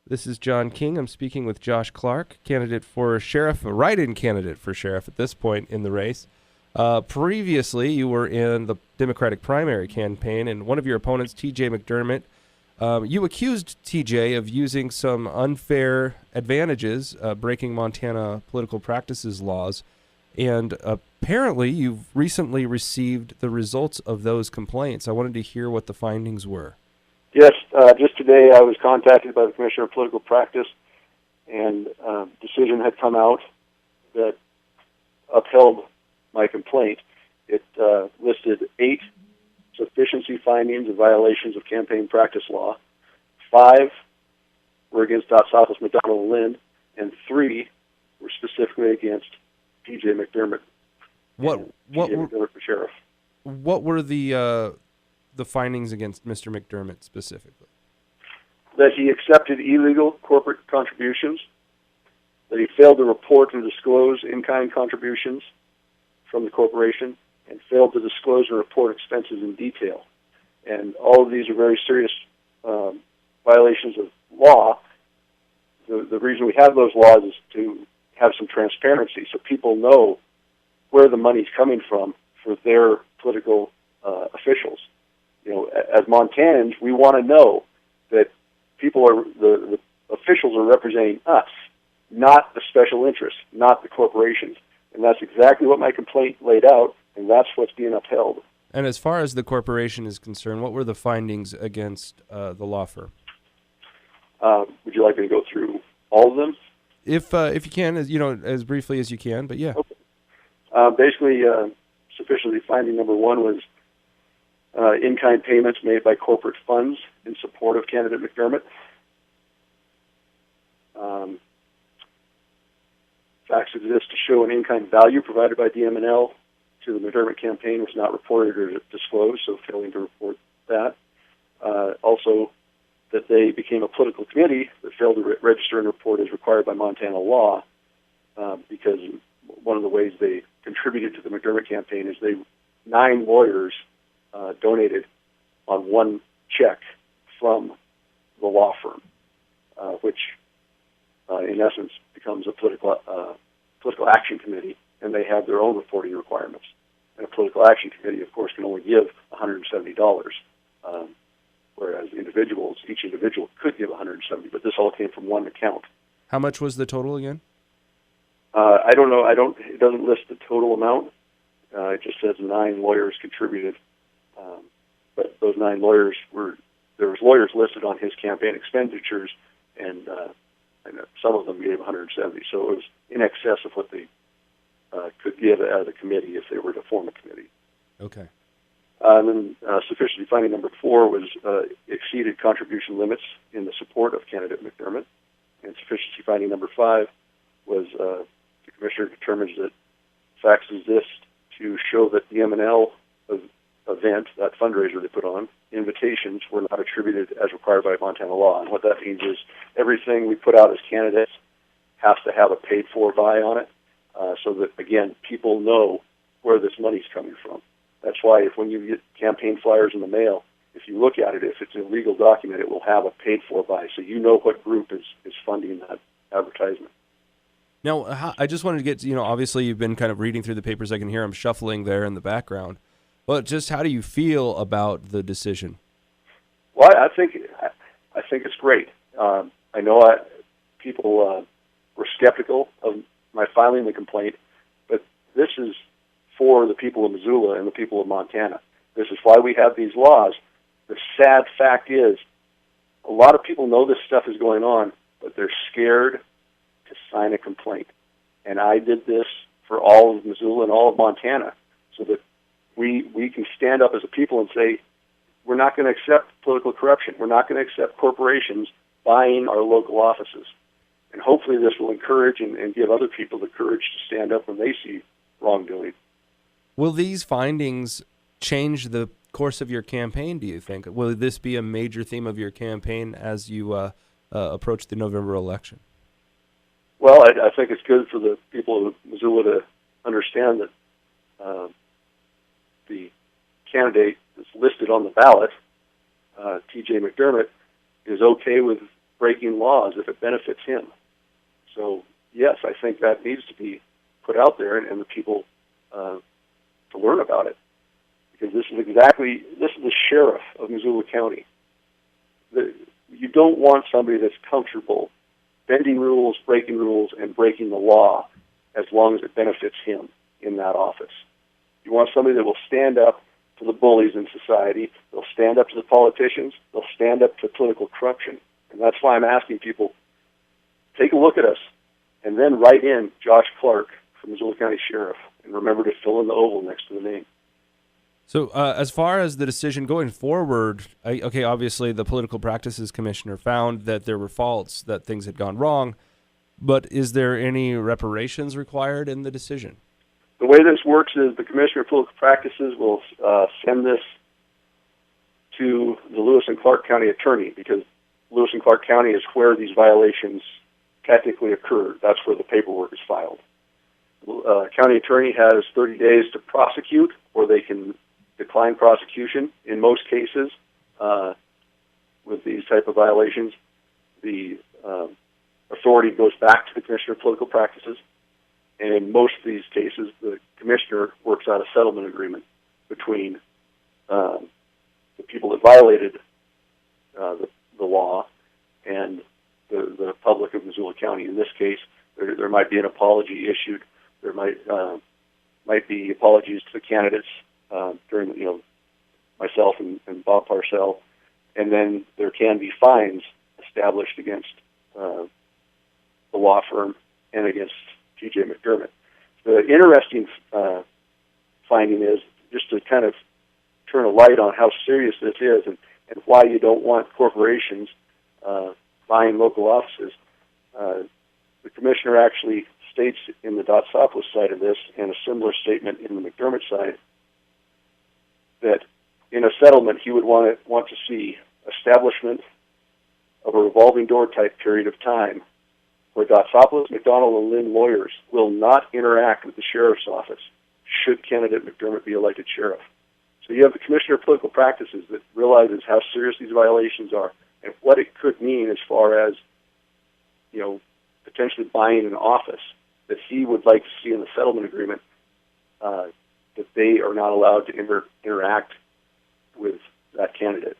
This is John King. I'm speaking with Josh Clark, candidate for sheriff, a write-in candidate for sheriff at this point in the race. Previously, you were in the Democratic primary campaign, and one of your opponents, T.J. McDermott, you accused T.J. of using some unfair advantages, breaking Montana political practices laws, and apparently you've recently received the results of those complaints. I wanted to hear what the findings were. Yes, just today I was contacted by the Commissioner of Political Practice, and decision had come out that upheld my complaint. It listed 8 sufficiency findings of violations of campaign practice law. 5 were against Southwest McDonald and Lind, and 3 were specifically against T.J. McDermott. What McDermott for sheriff. What were the findings against Mr. McDermott specifically? That he accepted illegal corporate contributions, that he failed to report and disclose in-kind contributions from the corporation, and failed to disclose and report expenses in detail. And all of these are very serious violations of law. The reason we have those laws is to have some transparency so people know where the money's coming from for their political officials. You know, as Montanans, we want to know that the officials are representing us, not the special interests, not the corporations. And that's exactly what my complaint laid out, and that's what's being upheld. And as far as the corporation is concerned, what were the findings against the law firm? Would you like me to go through all of them? If you can, as briefly as you can, but yeah. Okay. Basically, sufficiently finding number 1 was in-kind payments made by corporate funds in support of candidate McDermott. Facts exist to show an in-kind value provided by DMNL to the McDermott campaign was not reported or disclosed, so failing to report that. Also, that they became a political committee that failed to register and report as required by Montana law, because one of the ways they contributed to the McDermott campaign is 9 lawyers donated on one check from the law firm, which in essence becomes a political action committee, and they have their own reporting requirements. And a political action committee, of course, can only give $170, whereas each individual could give $170, but this all came from one account. How much was the total again? I don't know. It doesn't list the total amount. It just says 9 lawyers contributed. But those 9 lawyers there was lawyers listed on his campaign expenditures, and some of them gave 170. So it was in excess of what they could give as a committee if they were to form a committee. Okay. And then sufficiency finding number 4 was exceeded contribution limits in the support of candidate McDermott. And sufficiency finding number 5 was the commissioner determines that facts exist to show that the M&L event, that fundraiser they put on, invitations were not attributed as required by Montana law. And what that means is everything we put out as candidates has to have a paid-for buy on it, so that, again, people know where this money's coming from. That's why when you get campaign flyers in the mail, if you look at it, if it's a legal document, it will have a paid-for buy, so you know what group is funding that advertisement. Now, I just wanted to get, obviously you've been kind of reading through the papers. I can hear them shuffling there in the background. But just how do you feel about the decision? Well, I think it's great. I know people were skeptical of my filing the complaint, but this is for the people of Missoula and the people of Montana. This is why we have these laws. The sad fact is, a lot of people know this stuff is going on, but they're scared to sign a complaint. And I did this for all of Missoula and all of Montana, so that we can stand up as a people and say, we're not going to accept political corruption. We're not going to accept corporations buying our local offices. And hopefully this will encourage and give other people the courage to stand up when they see wrongdoing. Will these findings change the course of your campaign, do you think? Will this be a major theme of your campaign as you approach the November election? Well, I think it's good for the people of Missoula to understand that the candidate that's listed on the ballot, T.J. McDermott, is okay with breaking laws if it benefits him. So, yes, I think that needs to be put out there and the people to learn about it. Because this is the sheriff of Missoula County. You don't want somebody that's comfortable bending rules, breaking rules, and breaking the law as long as it benefits him in that office. You want somebody that will stand up to the bullies in society. They'll stand up to the politicians. They'll stand up to political corruption. And that's why I'm asking people, take a look at us, and then write in Josh Clark from Missoula County Sheriff, and remember to fill in the oval next to the name. So as far as the decision going forward, obviously the Political Practices Commissioner found that there were faults, that things had gone wrong, but is there any reparations required in the decision? The way this works is the Commissioner of Political Practices will send this to the Lewis and Clark County Attorney, because Lewis and Clark County is where these violations technically occurred. That's where the paperwork is filed. County Attorney has 30 days to prosecute, or they can decline prosecution. In most cases, with these type of violations, the authority goes back to the Commissioner of Political Practices, and in most of these cases, the Commissioner works out a settlement agreement between the people that violated the law and the public of Missoula County. In this case, there might be an apology issued. There might be apologies to the candidates during, myself and Bob Parcell, and then there can be fines established against the law firm and against T.J. McDermott. The interesting finding is, just to kind of turn a light on how serious this is and why you don't want corporations buying local offices, the commissioner actually states in the Dotsopoulos side of this, and a similar statement in the McDermott side, that in a settlement he would want to see establishment of a revolving door type period of time where Dotsopoulos, McDonald, and Lynn lawyers will not interact with the sheriff's office should candidate McDermott be elected sheriff. So you have the Commissioner of Political Practices that realizes how serious these violations are and what it could mean as far as, potentially buying an office, that he would like to see in the settlement agreement that they are not allowed to interact with that candidate.